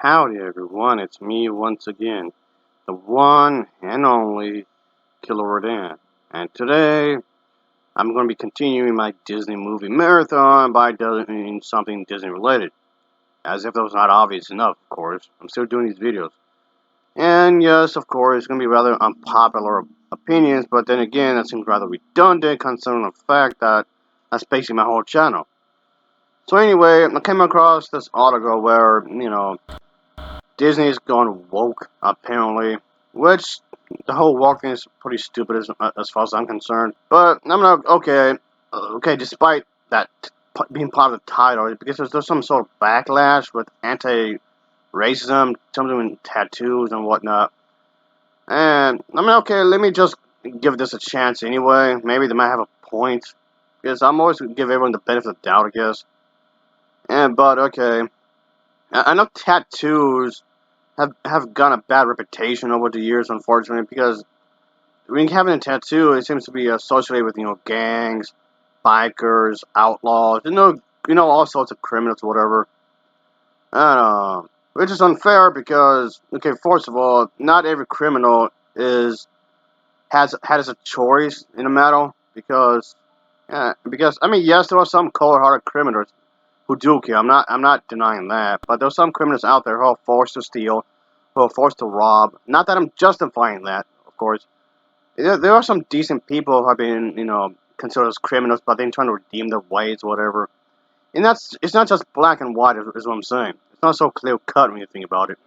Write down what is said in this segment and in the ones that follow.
Howdy everyone, it's me once again, the one and only Killer Rodan. And today, I'm going to be continuing my Disney movie marathon by doing something Disney related. As if that was not obvious enough, of course. I'm still doing these videos. And yes, of course, it's going to be rather unpopular opinions, but then again, that seems rather redundant considering the fact that that's basically my whole channel. So anyway, I came across this article where, Disney's gone woke, apparently, which the whole woke thing is pretty stupid as far as I'm concerned. But I'm not okay. Despite that being part of the title, because there's some sort of backlash with anti-racism, something with tattoos and whatnot. And okay. Let me just give this a chance anyway. Maybe they might have a point, because I'm always gonna give everyone the benefit of the doubt, I guess. But okay, I know tattoos have gotten a bad reputation over the years, unfortunately, because when having a tattoo, it seems to be associated with gangs, bikers, outlaws, all sorts of criminals, or whatever. Which is unfair because, okay, first of all, not every criminal has a choice in the matter because I mean, yes, there are some cold-hearted criminals who do kill. I'm not denying that, but there are some criminals out there who are forced to steal, who are forced to rob. Not that I'm justifying that, of course. There are some decent people who have been, considered as criminals, but they're trying to redeem their ways, or whatever. And it's not just black and white, is what I'm saying. It's not so clear cut when you think about it.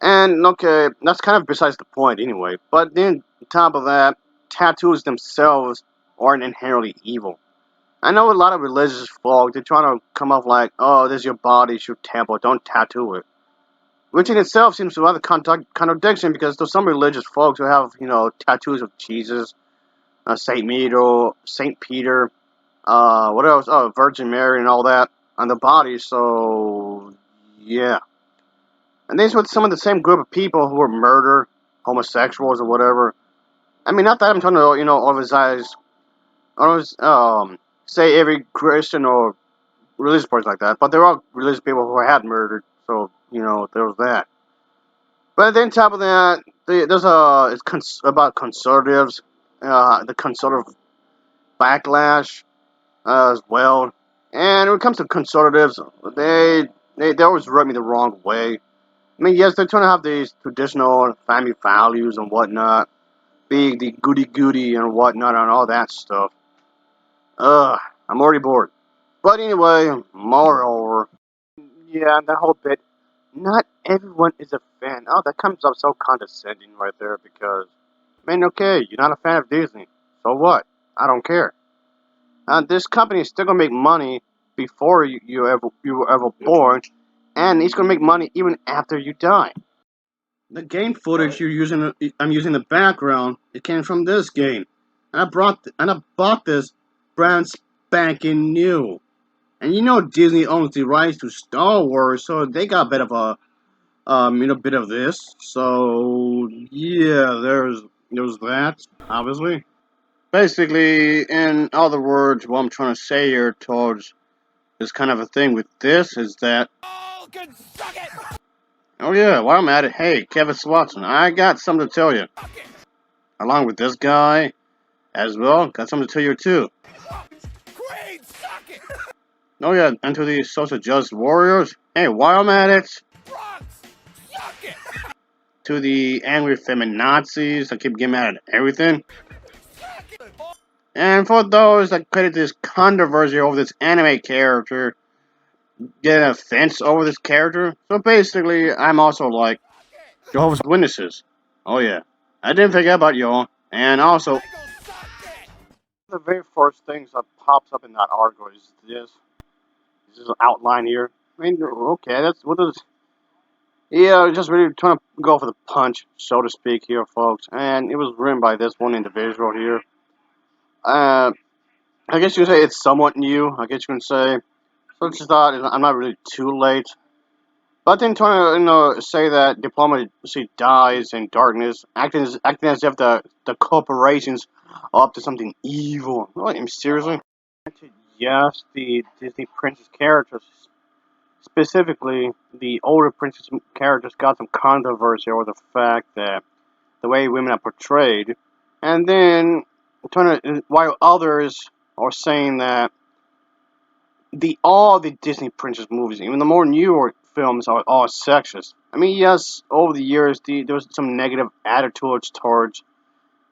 And okay, that's kind of besides the point anyway. But then, on top of that, tattoos themselves aren't inherently evil. I know a lot of religious folk, they're trying to come up like, oh, this is your body, it's your temple, don't tattoo it. Which in itself seems to have a contradiction because there's some religious folks who have, tattoos of Jesus, Saint Peter, what else? Oh, Virgin Mary and all that on the body, so, yeah. And these were some of the same group of people who were murdered, homosexuals or whatever. I mean, not that I'm trying to, always, say every Christian or religious person like that, but there are religious people who had murdered, so there was that. But then top of that, about conservatives, the conservative backlash as well. And when it comes to conservatives, they always rub me the wrong way. I mean, yes, they're trying to have these traditional family values and whatnot, be the goody goody and whatnot and all that stuff. I'm already bored. But anyway, moreover, yeah, that whole bit. Not everyone is a fan. Oh, that comes up so condescending right there because, man, okay, you're not a fan of Disney. So what? I don't care. This company is still gonna make money before you were ever born, and it's gonna make money even after you die. The game footage I'm using the background. It came from this game, and I bought this brand spanking new. And Disney owns the rights to Star Wars, so they got a bit of bit of this. So yeah, there's that, obviously. Basically, in other words, what I'm trying to say here towards this kind of a thing with this is that. Oh, can suck it! Oh yeah, while I'm at it, hey, Kevin Swatson, I got something to tell you. Along with this guy, as well, got something to tell you too. Great, suck it! Oh yeah, and to the social justice warriors, hey, while I'm at it. Suck it! To the angry feminazis that keep getting mad at everything. And for those that credit this controversy over this anime character, get an offense over this character. So basically, I'm also like Jehovah's Witnesses. Oh yeah, I didn't forget about y'all. And also, the very first things that pops up in that article is this. This is an outline here. I mean, okay, that's what is. Yeah, just really trying to go for the punch, so to speak, here, folks. And it was written by this one individual here. Uh, I guess you can say it's somewhat new. I guess you can say. So I just thought I'm not really too late. But then trying to say that diplomacy dies in darkness, acting as if the corporations are up to something evil. What, seriously? Yes, the Disney princess characters. Specifically, the older princess characters got some controversy over the fact that the way women are portrayed, and then while others are saying that all the Disney princess movies, even the more newer films, are all sexist. I mean, yes, over the years there was some negative attitudes towards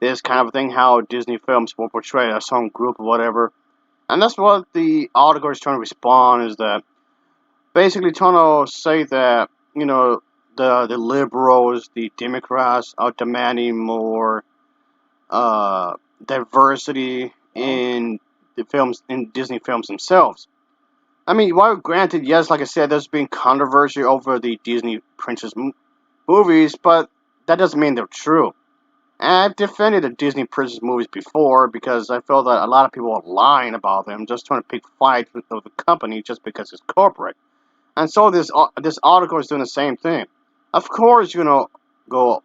this kind of thing, how Disney films will portray a certain group or whatever, and that's what the article is trying to respond, is that basically trying to say that the liberals, the Democrats, are demanding more diversity in the films, in Disney films themselves. I mean, while granted, yes, like I said, there's been controversy over the Disney princess movies, but that doesn't mean they're true. And I've defended the Disney princess movies before because I felt that a lot of people are lying about them, just trying to pick fights with the company just because it's corporate. And so this article is doing the same thing. Of course, you're gonna go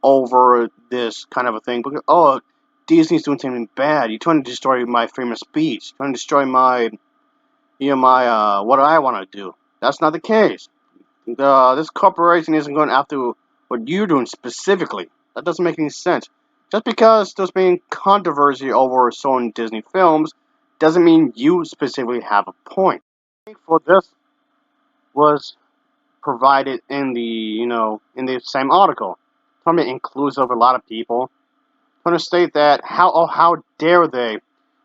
over this kind of a thing because Disney's doing something bad. You're trying to destroy my freedom of speech. You're trying to destroy my what I want to do. That's not the case. This corporation isn't going after what you're doing specifically. That doesn't make any sense. Just because there's been controversy over certain Disney films doesn't mean you specifically have a point. I think for this was provided in the same article. Trying to be inclusive of a lot of people. Trying to state that how dare they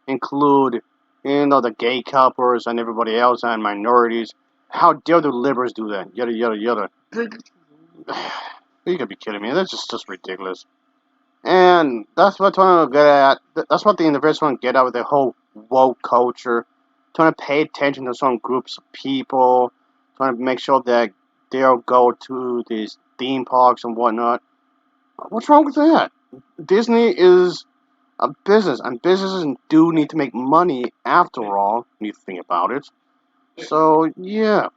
include the gay couples and everybody else and minorities. How dare the liberals do that? Yada yada yada. You gotta be kidding me. That's just ridiculous. And that's what I'm trying to get at. That's what the individuals want to get out of the whole woke culture. Trying to pay attention to some groups of people. Trying to make sure that they'll go to these theme parks and whatnot. What's wrong with that? Disney is a business, and businesses do need to make money after all, when you think about it. So, yeah,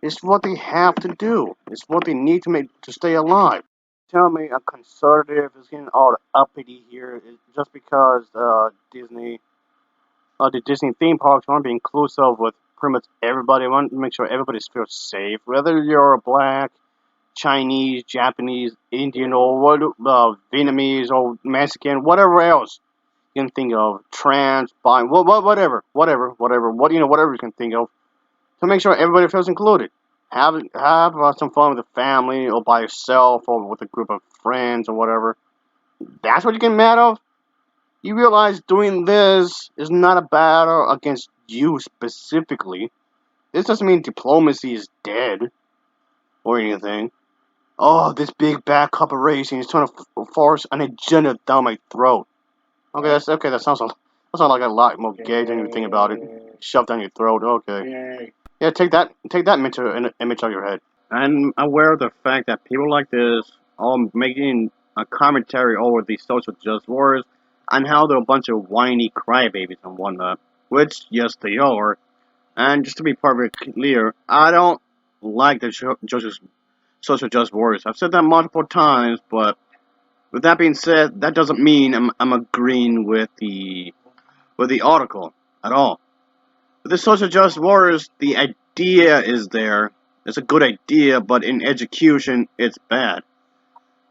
it's what they have to do. It's what they need to make to stay alive. Tell me a conservative is getting all uppity here just because the Disney theme parks want to be inclusive with pretty much everybody. Want to make sure everybody feels safe, whether you're a black, Chinese, Japanese, Indian, or Vietnamese, or Mexican, whatever else you can think of, trans, bi, whatever you can think of, to make sure everybody feels included. Have some fun with the family, or by yourself, or with a group of friends, or whatever. That's what you get mad of. You realize doing this is not a battle against you specifically. This doesn't mean diplomacy is dead or anything. Oh, this big bad corporation is trying to force an agenda down my throat. Okay. That sounds like a lot more gay than you think about it. Shoved down your throat. Okay. Yeah, take that mental image out of your head. I'm aware of the fact that people like this are making a commentary over the social justice wars and how they're a bunch of whiny crybabies and whatnot. Which, yes, they are. And just to be perfectly clear, I don't like the social justice warriors. I've said that multiple times, but with that being said, that doesn't mean I'm agreeing with the article at all. With the social justice warriors, the idea is there. It's a good idea, but in execution, it's bad.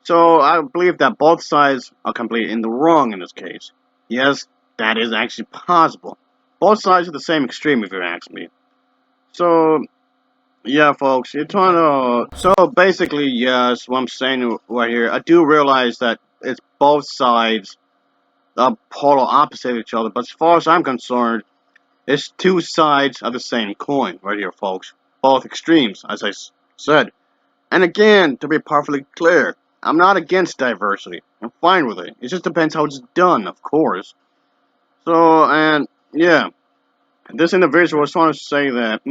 So I believe that both sides are completely in the wrong in this case. Yes, that is actually possible. Both sides are the same extreme, if you ask me. So yeah, folks, you're trying to. So basically, yes, what I'm saying right here, I do realize that it's both sides are polar opposite of each other, but as far as I'm concerned, it's two sides of the same coin right here, folks. Both extremes, as I said. And again, to be perfectly clear, I'm not against diversity. I'm fine with it. It just depends how it's done, of course. So, and yeah, this individual was trying to say that,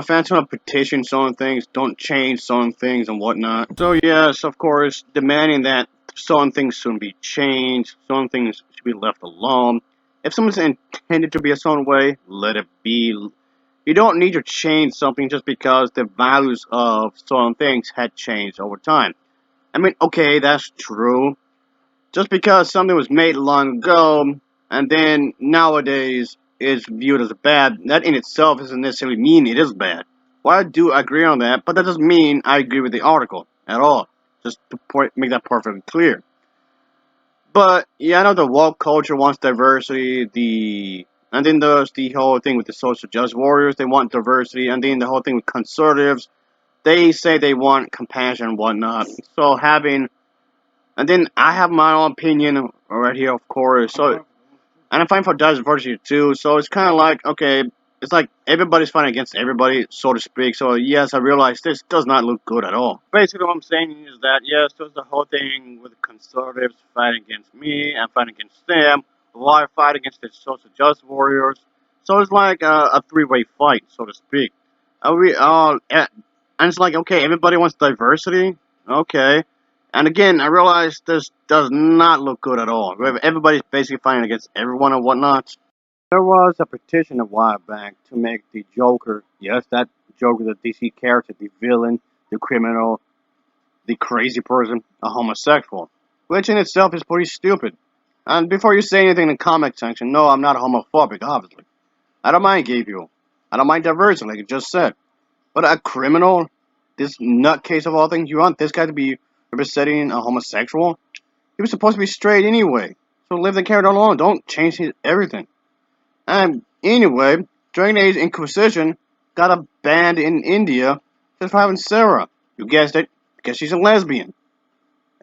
fans trying to petition certain things, don't change certain things and whatnot. So yes, of course, demanding that certain things shouldn't be changed, certain things should be left alone. If someone's intended to be a certain way, let it be. You don't need to change something just because the values of certain things had changed over time. I mean, okay, that's true. Just because something was made long ago, and then nowadays is viewed as bad, that in itself doesn't necessarily mean it is bad. Well, I do agree on that, but that doesn't mean I agree with the article at all. Just to make that perfectly clear. But yeah, I know the woke culture wants diversity. And then there's the whole thing with the social justice warriors. They want diversity, and then the whole thing with conservatives. They say they want compassion and whatnot. So and then I have my own opinion right here, of course. So and I'm fighting for diversity too. So it's kind of like, okay, it's like everybody's fighting against everybody, so to speak. So yes, I realize this does not look good at all. Basically, what I'm saying is that yes, there's the whole thing with conservatives fighting against me and fighting against them, while I fight against the social justice warriors. So it's like a three-way fight, so to speak. We all, and it's like, okay, everybody wants diversity. Okay, and again, I realize this does not look good at all. Everybody's basically fighting against everyone and whatnot. There was a petition a while back to make the Joker, yes, that Joker, the DC character, the villain, the criminal, the crazy person, a homosexual. Which in itself is pretty stupid. And before you say anything in the comment section, no, I'm not homophobic, obviously. I don't mind gay people. I don't mind diversity, like you just said. But a criminal, this nutcase of all things, you want this guy to be representing a homosexual? He was supposed to be straight anyway. So leave the character alone. Don't change everything. And anyway, Dragon Age Inquisition got a banned in India just for having Sarah. You guessed it, because she's a lesbian.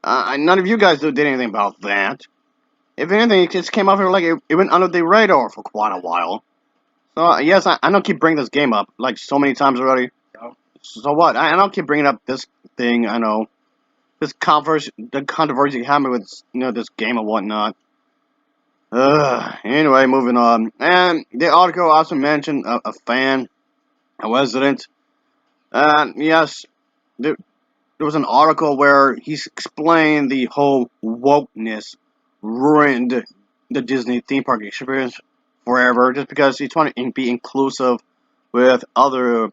None of you guys did anything about that. If anything, it just came out here like it went under the radar for quite a while. So yes, I don't keep bringing this game up like so many times already. So what? I don't keep bringing up this thing. I know this controversy, the controversy happened with this game and whatnot. Anyway, moving on. And the article also mentioned a fan, a resident. And yes, there was an article where he's explained the whole wokeness ruined the Disney theme park experience forever just because he's trying to be inclusive with other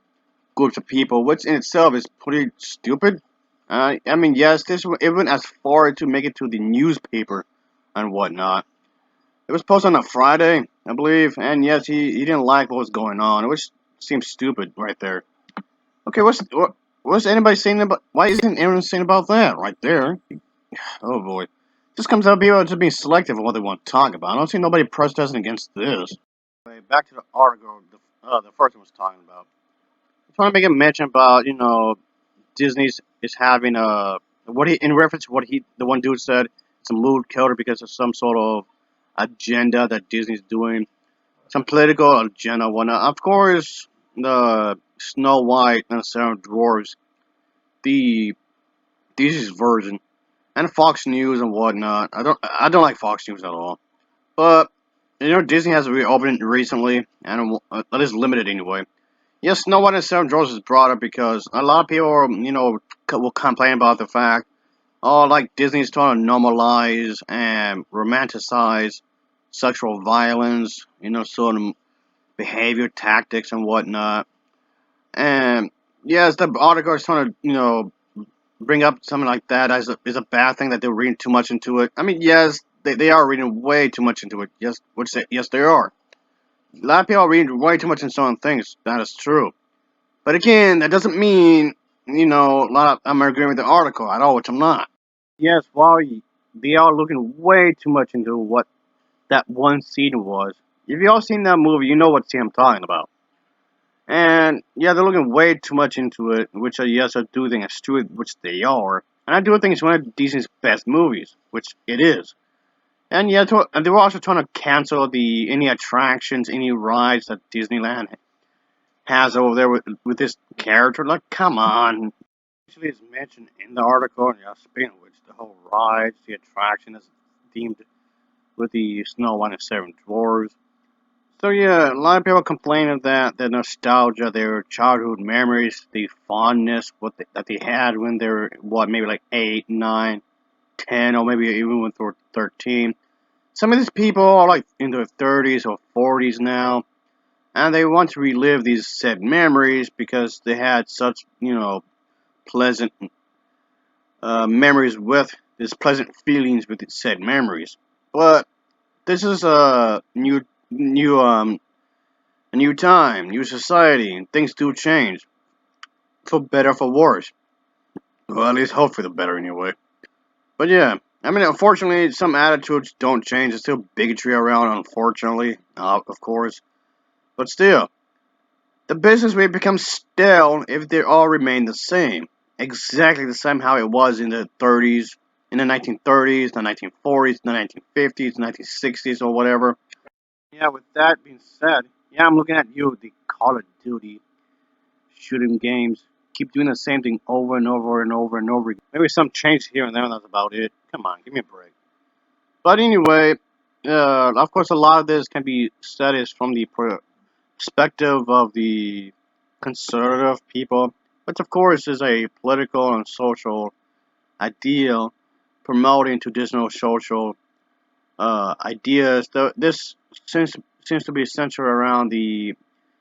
groups of people, which in itself is pretty stupid. I mean, yes, it went as far to make it to the newspaper and whatnot. It was posted on a Friday, I believe, and yes, he didn't like what was going on, which seems stupid right there. Okay, what's anybody saying about? Why isn't anyone saying about that right there? Oh boy, this comes out of people just being selective of what they want to talk about. I don't see nobody protesting against this. Okay, back to the article. The first one was talking about. I just want to make a mention about Disney's is having a what he in reference to what the one dude said. It's a mood killer because of some sort of agenda that Disney's doing, some political agenda, whatnot. Of course, the Snow White and the Seven Dwarfs, the Disney's version, and Fox News and whatnot. I don't like Fox News at all. But Disney has reopened recently, and it is limited anyway. Yes, Snow White and Seven Dwarfs is brought up because a lot of people, will complain about the fact, oh, like Disney's trying to normalize and romanticize sexual violence, sort of behavior tactics and whatnot. And yes, the article is trying to, bring up something like that as is a bad thing that they're reading too much into it. I mean, yes, they are reading way too much into it. Yes, they are. A lot of people are reading way too much into certain things. That is true. But again, that doesn't mean, a lot of I'm agreeing with the article at all, which I'm not. Yes, while they are looking way too much into what that one scene was. If you all seen that movie, you know what scene I'm talking about. And yeah, they're looking way too much into it, which yes, I do think it's true, which they are. And I do think it's one of Disney's best movies, which it is. And yeah, and they were also trying to cancel any attractions, any rides that Disneyland has over there with this character. Like, come on. Actually, it's mentioned in the article, and yeah, speaking of which, the whole rides, the attraction is themed with the Snow White and Seven Dwarfs. So yeah, a lot of people complain of that, the nostalgia, their childhood memories, the fondness that they had when they were, maybe like 8, 9, 10, or maybe even when they were 13. Some of these people are like in their 30s or 40s now, and they want to relive these said memories because they had such, pleasant memories with these pleasant feelings with said memories. But this is a new a new time, new society, and things do change. For better, for worse. Well, at least hope for the better anyway. But yeah, I mean, unfortunately, some attitudes don't change. There's still bigotry around, unfortunately, of course. But still, the business may become stale if they all remain the same. Exactly the same how it was in the 30s, in the 1930s, the 1940s, the 1950s, the 1960s, or whatever. Yeah, with that being said, yeah, I'm looking at you, the Call of Duty shooting games. Keep doing the same thing over and over and over and over again. Maybe some change here and there, and that's about it. Come on, give me a break. But anyway, of course, a lot of this can be studied from the perspective of the conservative people, which of course is a political and social ideal promoting traditional social ideas. This seems to be centered around the. It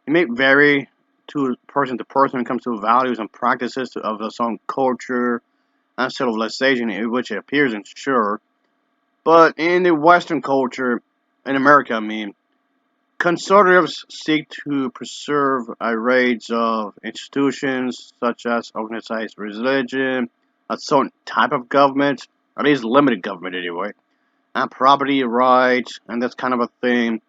may vary to person when it comes to values and practices of its own culture and civilization in which it appears in, sure. But in the Western culture, in America, I mean, conservatives seek to preserve a range of institutions such as organized religion, a certain type of government, at least limited government anyway, and property rights, and this kind of a thing.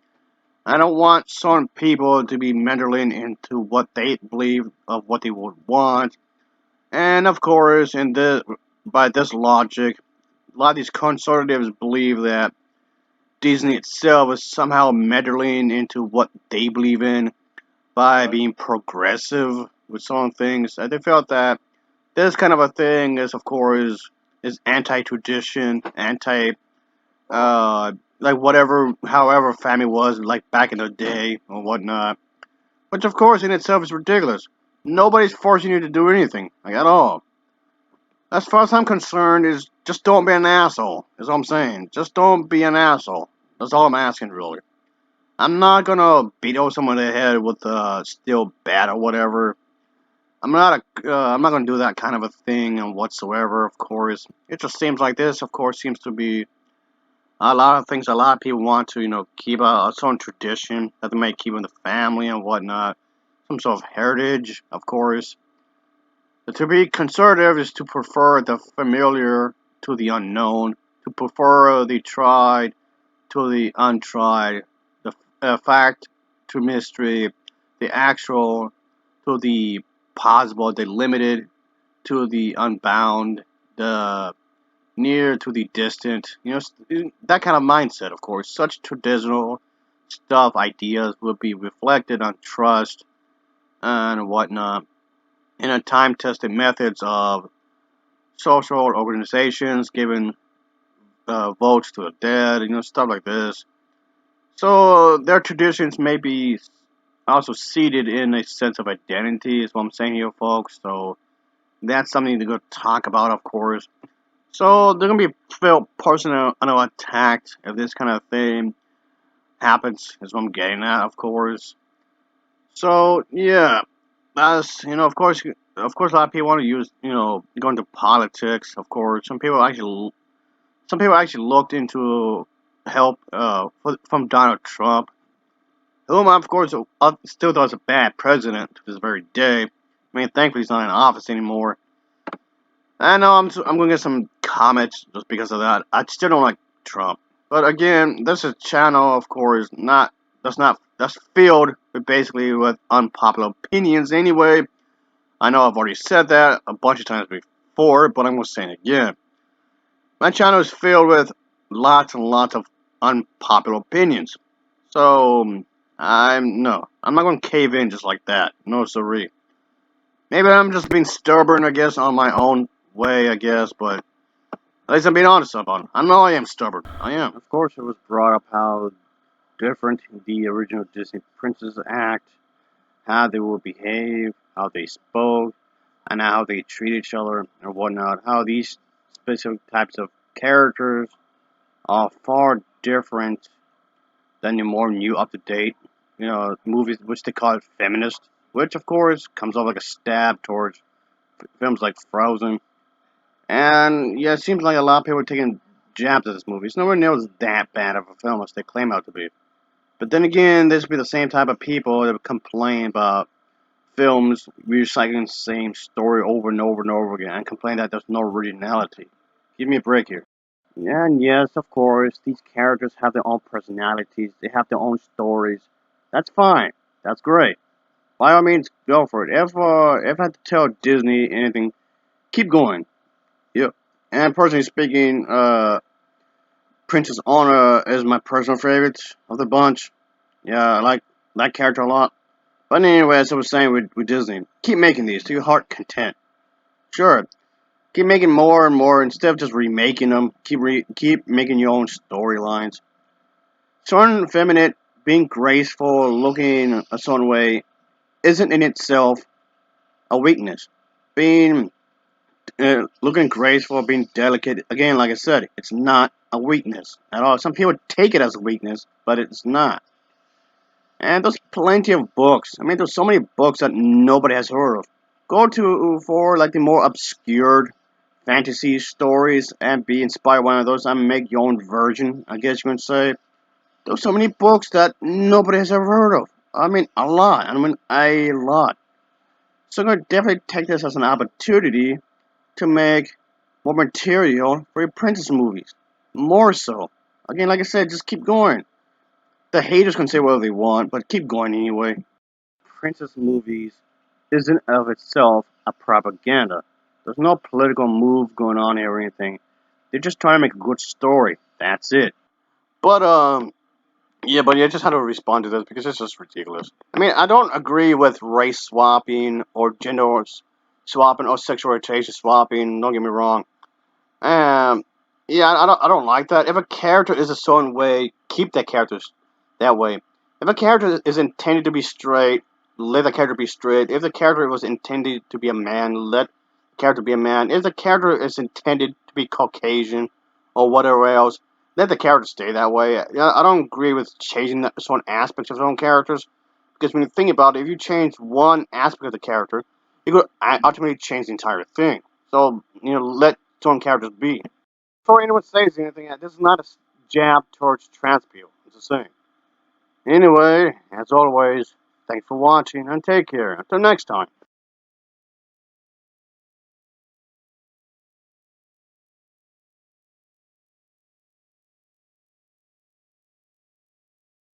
I don't want some people to be meddling into what they believe of what they would want. And of course, by this logic, a lot of these conservatives believe that Disney itself is somehow meddling into what they believe in by being progressive with some things. And they felt that this kind of a thing is, of course, is anti-tradition, like whatever, however family was, like back in the day or whatnot. Which, of course, in itself is ridiculous. Nobody's forcing you to do anything, like at all. As far as I'm concerned, is just don't be an asshole. Is all I'm saying. Just don't be an asshole. That's all I'm asking, really. I'm not gonna beat over someone in the head with steel bat or whatever. I'm not gonna do that kind of a thing and whatsoever. Of course, it just seems like this. Of course, seems to be a lot of things. A lot of people want to, keep a certain tradition that they may keep in the family and whatnot. Some sort of heritage, of course. But to be conservative is to prefer the familiar to the unknown, to prefer the tried to the untried, the fact to mystery, the actual to the possible, the limited to the unbound, the near to the distant. That kind of mindset, of course. Such traditional stuff, ideas will be reflected on trust and whatnot in a time-tested methods of social organizations giving votes to the dead, stuff like this. So their traditions may be also seated in a sense of identity, is what I'm saying here, folks. So that's something to go talk about, of course. So they're gonna be felt personally attacked if this kind of thing happens, is what I'm getting at, of course. So yeah, that's of course, a lot of people want to use go into politics. Of course, some people actually looked into help from Donald Trump, whom of course still does a bad president to this very day. I mean, thankfully he's not in office anymore. I know I'm going to get some comments just because of that. I still don't like Trump, but again, this is a channel, of course, that's filled with basically with unpopular opinions. Anyway, I know I've already said that a bunch of times before, but I'm going to say it again. My channel is filled with lots and lots of unpopular opinions. So I'm not going to cave in just like that. No, sorry. Maybe I'm just being stubborn, I guess, on my own way, I guess, but at least I'm being honest about it. I know I am stubborn. I am. Of course, it was brought up how different the original Disney Princess act, how they would behave, how they spoke, and how they treat each other and whatnot. How these specific types of characters are far different than the more new, up to date, movies which they call it feminist, which of course comes off like a stab towards films like Frozen. And yeah, it seems like a lot of people are taking jabs at this movie. It's nowhere near as that bad of a film as they claim out to be. But then again, this would be the same type of people that would complain about films recycling the same story over and over and over again and complain that there's no originality. Give me a break here. Yeah, and yes, of course, these characters have their own personalities, they have their own stories. That's fine. That's great. By all means, go for it. If I had to tell Disney anything, keep going. Yep. And personally speaking, Princess Anna is my personal favorite of the bunch. Yeah, I like that character a lot. But anyway, as I was saying with Disney, keep making these to your heart content. Sure, keep making more and more instead of just remaking them. Keep making your own storylines. Certain feminine, being graceful, looking a certain way, isn't in itself a weakness. Being looking graceful, being delicate, again, like I said, it's not a weakness at all. Some people take it as a weakness, but it's not. And there's plenty of books. I mean, there's so many books that nobody has heard of. Go to for like the more obscure fantasy stories and be inspired by one of those and make your own version, I guess you can say. There's so many books that nobody has ever heard of. I mean, a lot. I mean, a lot. So I'm going to definitely take this as an opportunity to make more material for your princess movies. More so. Again, like I said, just keep going. The haters can say whatever they want, but keep going anyway. Princess movies isn't of itself a propaganda. There's no political move going on here or anything. They're just trying to make a good story. That's it. But yeah, but you just had to respond to this because it's just ridiculous. I mean, I don't agree with race swapping or gender swapping or sexual orientation swapping. Don't get me wrong. Um, yeah, I don't like that. If a character is a certain way, keep that character that way. If a character is intended to be straight, let the character be straight. If the character was intended to be a man, let the character be a man. If the character is intended to be Caucasian or whatever else, let the character stay that way. Yeah, I don't agree with changing certain aspects of certain characters because when you think about it, if you change one aspect of the character, you could ultimately change the entire thing. So let certain characters be. Before anyone says anything, this is not a jab towards trans people. It's the same. Anyway, as always, thanks for watching and take care. Until next time.